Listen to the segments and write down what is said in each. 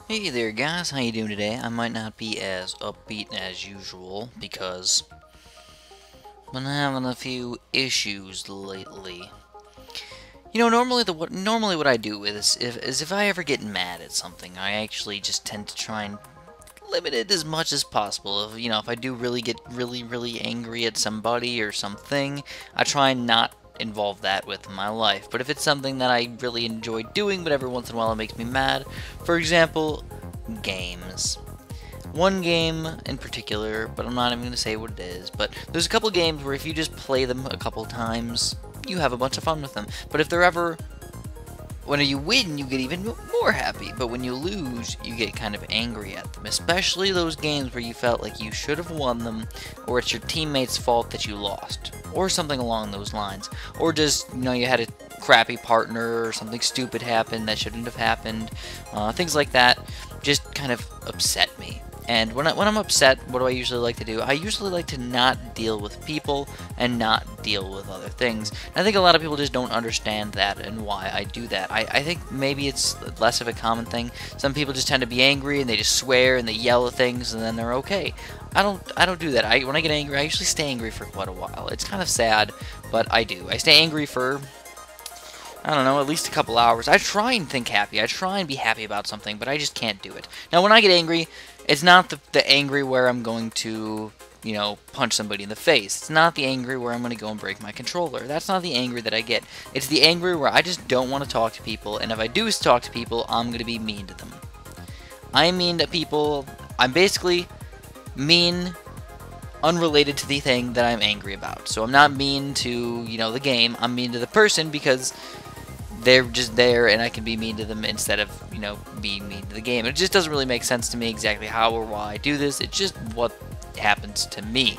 Hey there guys, how you doing today? I might not be as upbeat as usual because I've been having a few issues lately. Normally what I do is if I ever get mad at something, I actually just tend to try and limit it as much as possible. If I do really get really angry at somebody or something, I try and not involve that with my life. But if it's something that I really enjoy doing, but every once in a while it makes me mad, for example, games. One game in particular, but I'm not even going to say what it is, but there's a couple games where if you just play them a couple times, you have a bunch of fun with them. But if they're ever, when you win, you get even more happy, but when you lose, you get kind of angry at them. Especially those games where you felt like you should have won them, or it's your teammate's fault that you lost, or something along those lines. Or just, you had a crappy partner, or something stupid happened that shouldn't have happened. Things like that just kind of upset me. And when I'm upset, what do I usually like to do? I usually like to not deal with people and not deal with other things. And I think a lot of people just don't understand that and why I do that. I think maybe it's less of a common thing. Some people just tend to be angry and they just swear and they yell at things and then they're okay. I don't do that. When I get angry, I usually stay angry for quite a while. It's kind of sad, but I do. I stay angry for, I don't know, at least a couple hours. I try and think happy. I try and be happy about something, but I just can't do it. Now, when I get angry, it's not the angry where I'm going to, punch somebody in the face. It's not the angry where I'm going to go and break my controller. That's not the angry that I get. It's the angry where I just don't want to talk to people, and if I do talk to people, I'm going to be mean to them. I'm mean to people. I'm basically mean unrelated to the thing that I'm angry about. So I'm not mean to, the game. I'm mean to the person because they're just there and I can be mean to them instead of, being mean to the game. It just doesn't really make sense to me exactly how or why I do this. It's just what happens to me.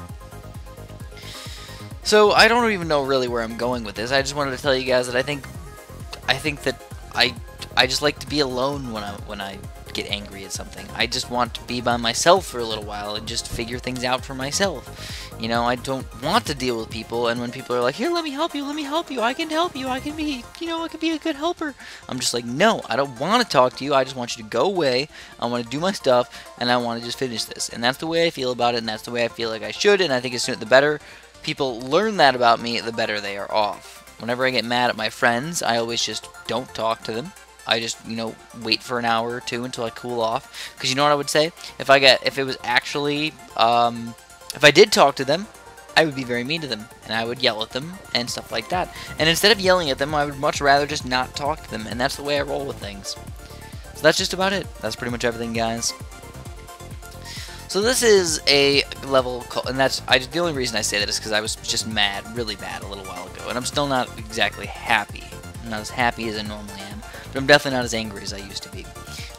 So I don't even know really where I'm going with this. I just wanted to tell you guys that I think that I just like to be alone when I get angry at something. I just want to be by myself for a little while and just figure things out for myself. I don't want to deal with people, and when people are like, here, let me help you, I can help you, I can be, I can be a good helper. I'm just like, no, I don't want to talk to you, I just want you to go away, I want to do my stuff, and I want to just finish this. And that's the way I feel about it, and that's the way I feel like I should, and I think the better people learn that about me, the better they are off. Whenever I get mad at my friends, I always just don't talk to them. I just, wait for an hour or two until I cool off. Because you know what I would say? If it was actually, if I did talk to them, I would be very mean to them. And I would yell at them and stuff like that. And instead of yelling at them, I would much rather just not talk to them. And that's the way I roll with things. So that's just about it. That's pretty much everything, guys. So this is a level, and the only reason I say that is because I was just mad, really mad a little while ago. And I'm still not exactly happy. I'm not as happy as I normally am. But I'm definitely not as angry as I used to be.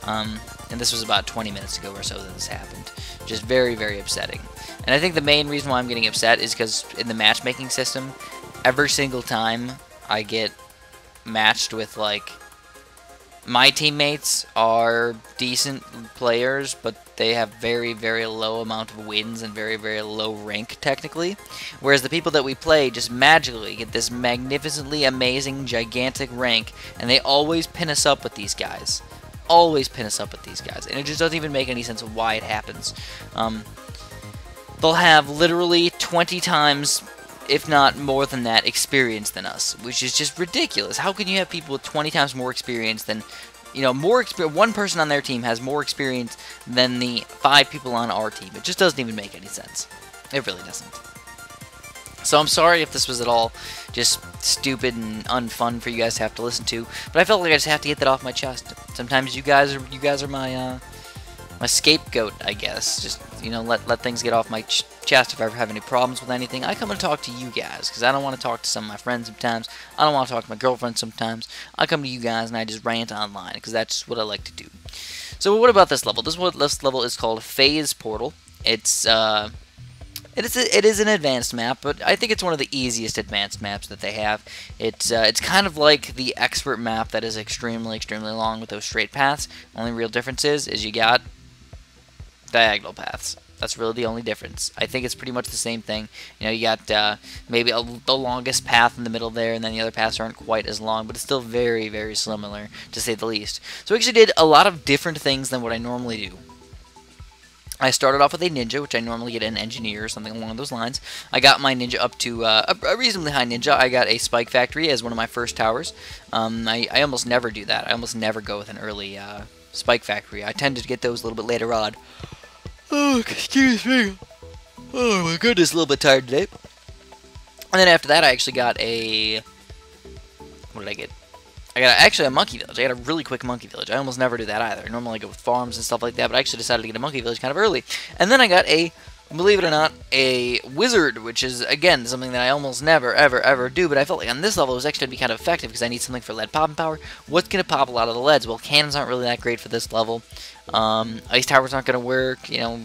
And this was about 20 minutes ago or so that this happened. Just very, very upsetting. And I think the main reason why I'm getting upset is because in the matchmaking system, every single time I get matched with, like, my teammates are decent players, but they have very, very low amount of wins and very, very low rank, technically. Whereas the people that we play just magically get this magnificently amazing, gigantic rank, and they always pin us up with these guys. Always pin us up with these guys. And it just doesn't even make any sense of why it happens. They'll have literally 20 times, if not more than that, experience than us, which is just ridiculous. How can you have people with 20 times more experience than, one person on their team has more experience than the 5 people on our team? It just doesn't even make any sense. It really doesn't. So I'm sorry if this was at all just stupid and unfun for you guys to have to listen to, but I felt like I just have to get that off my chest. Sometimes you guys are my my scapegoat, I guess. Just, let things get off my chest if I ever have any problems with anything. I come and talk to you guys, because I don't want to talk to some of my friends sometimes. I don't want to talk to my girlfriend sometimes. I come to you guys and I just rant online, because that's what I like to do. So what about this level? This level is called Phase Portal. It is an advanced map, but I think it's one of the easiest advanced maps that they have. It's kind of like the expert map that is extremely, extremely long with those straight paths. Only real difference is you got diagonal paths. That's really the only difference. I think it's pretty much the same thing. You know, you got maybe the longest path in the middle there, and then the other paths aren't quite as long, but it's still very, very similar, to say the least. So we actually did a lot of different things than what I normally do. I started off with a ninja, which I normally get an engineer or something along those lines. I got my ninja up to a reasonably high ninja. I got a spike factory as one of my first towers. I almost never do that. I almost never go with an early spike factory. I tend to get those a little bit later on. Oh, excuse me. Oh my goodness, a little bit tired today. And then after that, I actually got a... What did I get? I got actually a monkey village. I got a really quick monkey village. I almost never do that either. Normally I go with farms and stuff like that, but I actually decided to get a monkey village kind of early. And then I got a, believe it or not, a wizard, which is, again, something that I almost never, ever, ever do, but I felt like on this level it was actually going to be kind of effective because I need something for lead popping power. What's going to pop a lot of the leads? Well, cannons aren't really that great for this level. Ice towers aren't going to work, you know.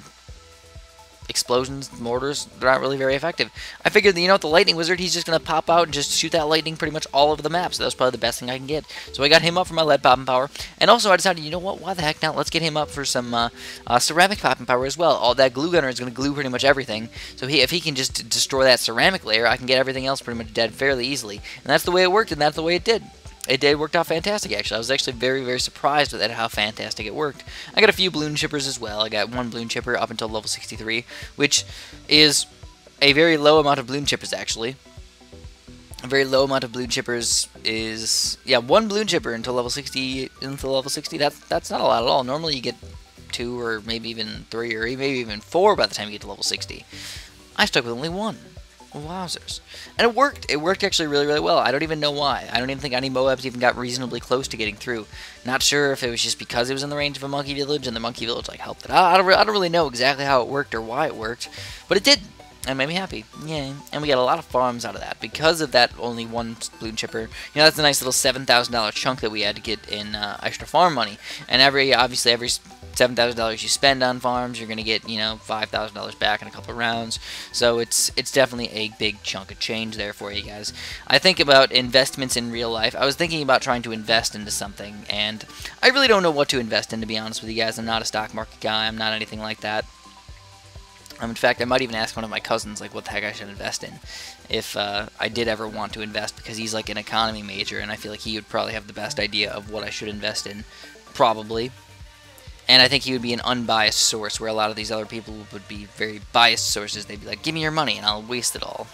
Explosions, mortars, they're not really very effective. I figured, you know, with the lightning wizard, he's just going to pop out and just shoot that lightning pretty much all over the map, so that was probably the best thing I can get. So I got him up for my lead popping power, and also I decided, you know what, why the heck not, let's get him up for some ceramic popping power as well. All that glue gunner is going to glue pretty much everything, so if he can just destroy that ceramic layer, I can get everything else pretty much dead fairly easily. And that's the way it worked, and that's the way it did. It worked out fantastic, actually. I was actually very, very surprised with how fantastic it worked. I got a few balloon chippers as well. I got one balloon chipper up until level 63, which is a very low amount of balloon chippers, actually. A very low amount of balloon chippers is... Yeah, one balloon chipper until level 60. That's not a lot at all. Normally you get 2 or maybe even 3 or maybe even 4 by the time you get to level 60. I stuck with only 1. Wowzers. And it worked. It worked actually really, really well. I don't even know why. I don't even think any moabs even got reasonably close to getting through. Not sure if it was just because it was in the range of a monkey village and the monkey village like helped it out. I don't really know exactly how it worked or why it worked, but it did. And made me happy. Yay. And we got a lot of farms out of that. Because of that only one balloon chipper, you know, that's a nice little $7,000 chunk that we had to get in extra farm money. And obviously every $7,000 you spend on farms, you're going to get, you know, $5,000 back in a couple of rounds. So it's definitely a big chunk of change there for you guys. I think about investments in real life. I was thinking about trying to invest into something, and I really don't know what to invest in, to be honest with you guys. I'm not a stock market guy. I'm not anything like that. In fact, I might even ask one of my cousins, like, what the heck I should invest in, if I did ever want to invest, because he's, like, an economy major, and I feel like he would probably have the best idea of what I should invest in, probably. And I think he would be an unbiased source, where a lot of these other people would be very biased sources. They'd be like, give me your money, and I'll waste it all.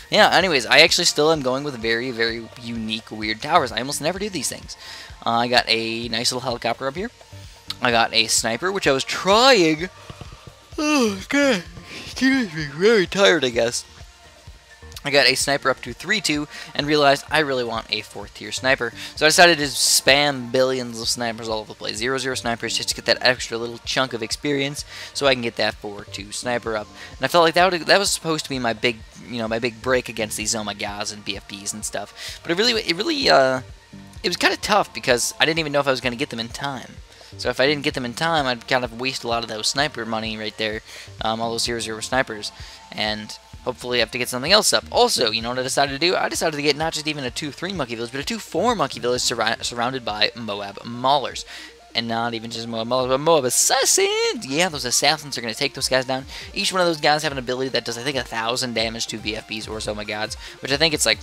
Yeah, anyways, I actually still am going with very, very unique, weird towers. I almost never do these things. I got a nice little helicopter up here. I got a sniper, which I was trying... Oh, God. Excuse me. Very tired, I guess. I got a sniper up to 3-2 and realized I really want a 4th tier sniper. So I decided to spam billions of snipers all over the place. 0-0 snipers just to get that extra little chunk of experience so I can get that 4-2 sniper up. And I felt like that was supposed to be my big, you know, my big break against these oh my gods and BFBs and stuff. But it was kind of tough because I didn't even know if I was going to get them in time. So if I didn't get them in time, I'd kind of waste a lot of those sniper money right there, all those 0-0 snipers, and hopefully I have to get something else up. Also, you know what I decided to do? I decided to get not just even a 2-3 monkey village, but a 2-4 monkey village surrounded by Moab maulers. And not even just Moab maulers, but Moab assassins! Yeah, those assassins are going to take those guys down. Each one of those guys have an ability that does, I think, 1,000 damage to VFBs or oh my gods, which I think it's like,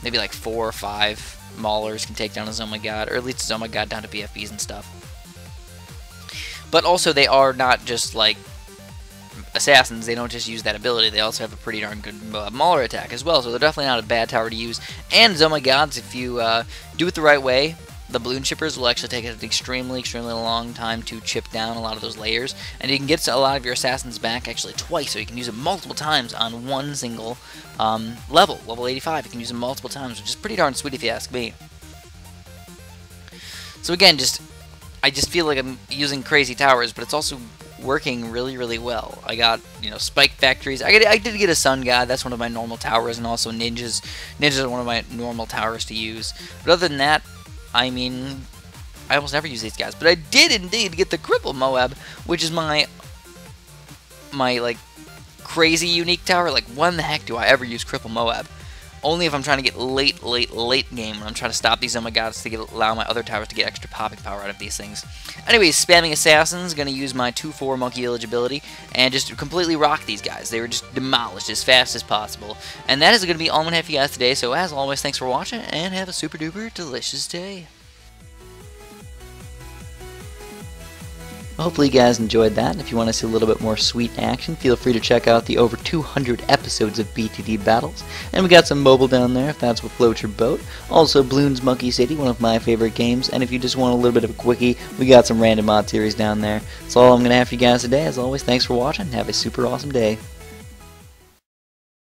maybe like 4 or 5 maulers can take down a oh my god, or at least a oh my god down to BFBs and stuff. But also, they are not just, like, assassins. They don't just use that ability. They also have a pretty darn good mauler attack as well, so they're definitely not a bad tower to use. And, oh my gods, if you do it the right way, the balloon chippers will actually take an extremely, extremely long time to chip down a lot of those layers. And you can get a lot of your assassins back, actually, twice, so you can use them multiple times on one single level 85. You can use them multiple times, which is pretty darn sweet if you ask me. So again, I just feel like I'm using crazy towers, but it's also working really, really well. I got, you know, spike factories. I did get a sun god. That's one of my normal towers, and also ninjas. Ninjas are one of my normal towers to use. But other than that, I mean, I almost never use these guys. But I did indeed get the cripple Moab, which is my like crazy unique tower. Like, when the heck do I ever use cripple Moab? Only if I'm trying to get late game, when I'm trying to stop these oh my gods to allow my other towers to get extra popping power out of these things. Anyways, spamming assassins, gonna use my 2/4 monkey village ability and just completely rock these guys. They were just demolished as fast as possible. And that is gonna be all I'm gonna have for you guys today. So as always, thanks for watching and have a super duper delicious day. Hopefully you guys enjoyed that, and if you want to see a little bit more sweet action, feel free to check out the over 200 episodes of BTD battles, and we got some mobile down there if that's what floats your boat. Also Bloons Monkey City, one of my favorite games, and if you just want a little bit of a quickie, we got some random mod series down there. That's all I'm going to have for you guys today. As always, thanks for watching, have a super awesome day.